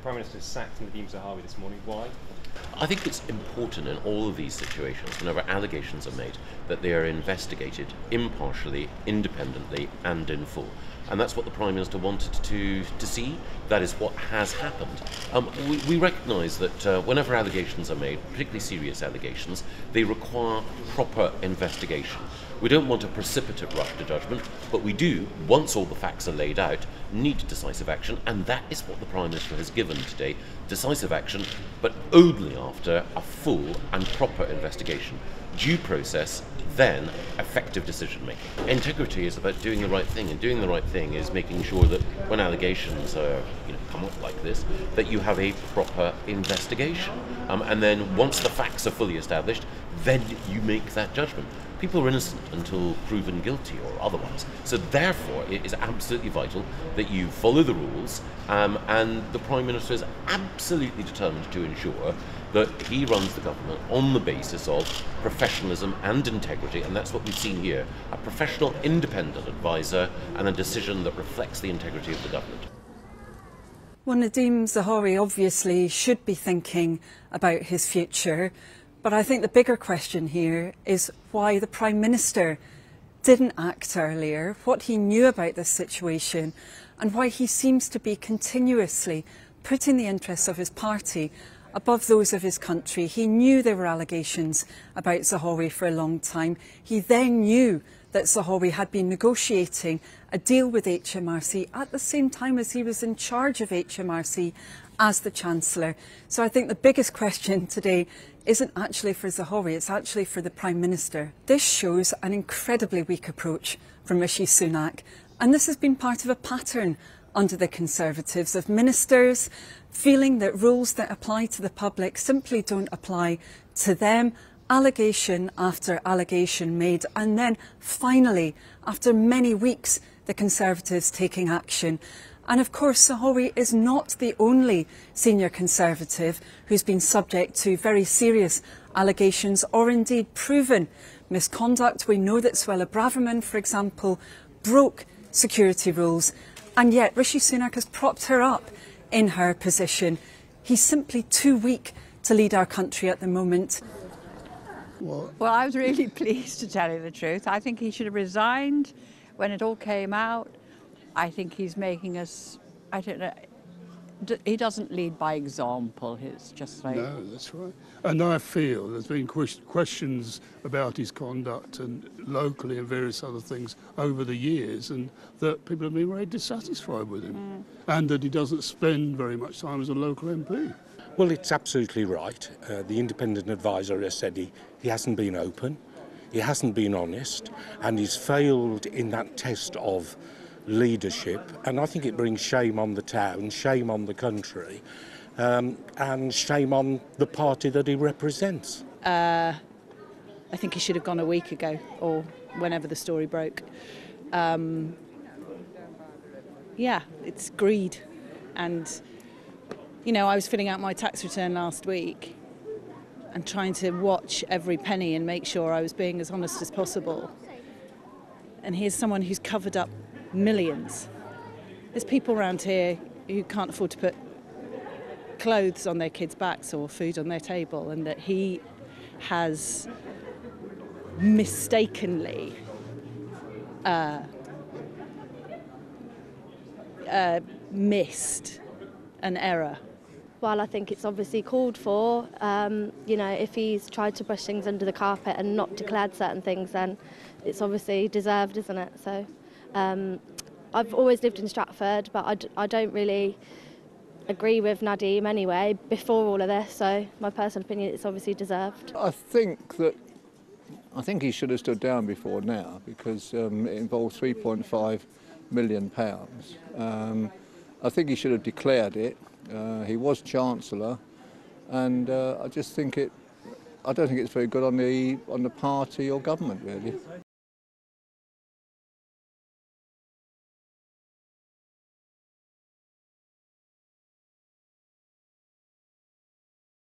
Prime Minister sacked Nadhim Zahawi this morning. Why? I think it's important in all of these situations, whenever allegations are made, that they are investigated impartially, independently and in full. And that's what the Prime Minister wanted to see. That is what has happened. We recognise that whenever allegations are made, particularly serious allegations, they require proper investigation. We don't want a precipitate rush to judgment, but we do, once all the facts are laid out, need decisive action, and that is what the Prime Minister has given today. Decisive action, but only after a full and proper investigation. Due process, then effective decision making. Integrity is about doing the right thing, and doing the right thing is making sure that when allegations come up like this, that you have a proper investigation. And then once the facts are fully established, then you make that judgment. People are innocent until proven guilty or otherwise. So therefore, it is absolutely vital that you follow the rules, and the Prime Minister is absolutely determined to ensure that he runs the government on the basis of professionalism and integrity, and that's what we've seen here, a professional independent advisor and a decision that reflects the integrity of the government. Well, Nadhim Zahawi obviously should be thinking about his future, but I think the bigger question here is why the Prime Minister didn't act earlier, what he knew about this situation, and why he seems to be continuously putting the interests of his party above those of his country. He knew there were allegations about Zahawi for a long time. He then knew that Zahawi had been negotiating a deal with HMRC at the same time as he was in charge of HMRC as the Chancellor. So I think the biggest question today isn't actually for Zahawi, it's actually for the Prime Minister. This shows an incredibly weak approach from Rishi Sunak, and this has been part of a pattern under the Conservatives of ministers feeling that rules that apply to the public simply don't apply to them. Allegation after allegation made, and then finally, after many weeks, the Conservatives taking action. And of course, Zahawi is not the only senior Conservative who's been subject to very serious allegations or indeed proven misconduct. We know that Suella Braverman, for example, broke security rules, and yet Rishi Sunak has propped her up in her position. He's simply too weak to lead our country at the moment. Well, I was really pleased, to tell you the truth. I think he should have resigned when it all came out. I think he's making us, I don't know, he doesn't lead by example. It's just like... No, that's right. And I feel there's been questions about his conduct and locally and various other things over the years, and that people have been very dissatisfied with him, and that he doesn't spend very much time as a local MP. Well, it's absolutely right. The independent advisor has said he hasn't been open, he hasn't been honest, and he's failed in that test of leadership. And I think it brings shame on the town, shame on the country, and shame on the party that he represents. I think he should have gone a week ago, or whenever the story broke. Yeah, it's greed. And I was filling out my tax return last week and trying to watch every penny and make sure I was being as honest as possible. And here's someone who's covered up millions. There's people around here who can't afford to put clothes on their kids' backs or food on their table, and that he has mistakenly missed an error. Well, I think it's obviously called for. If he's tried to brush things under the carpet and not declared certain things, then it's obviously deserved, isn't it? So I've always lived in Stratford, but I don't really agree with Nadhim anyway before all of this, so my personal opinion, it's obviously deserved. I think he should have stood down before now, because it involves £3.5 million. I think he should have declared it. He was Chancellor, and I don't think it's very good on the party or government, really.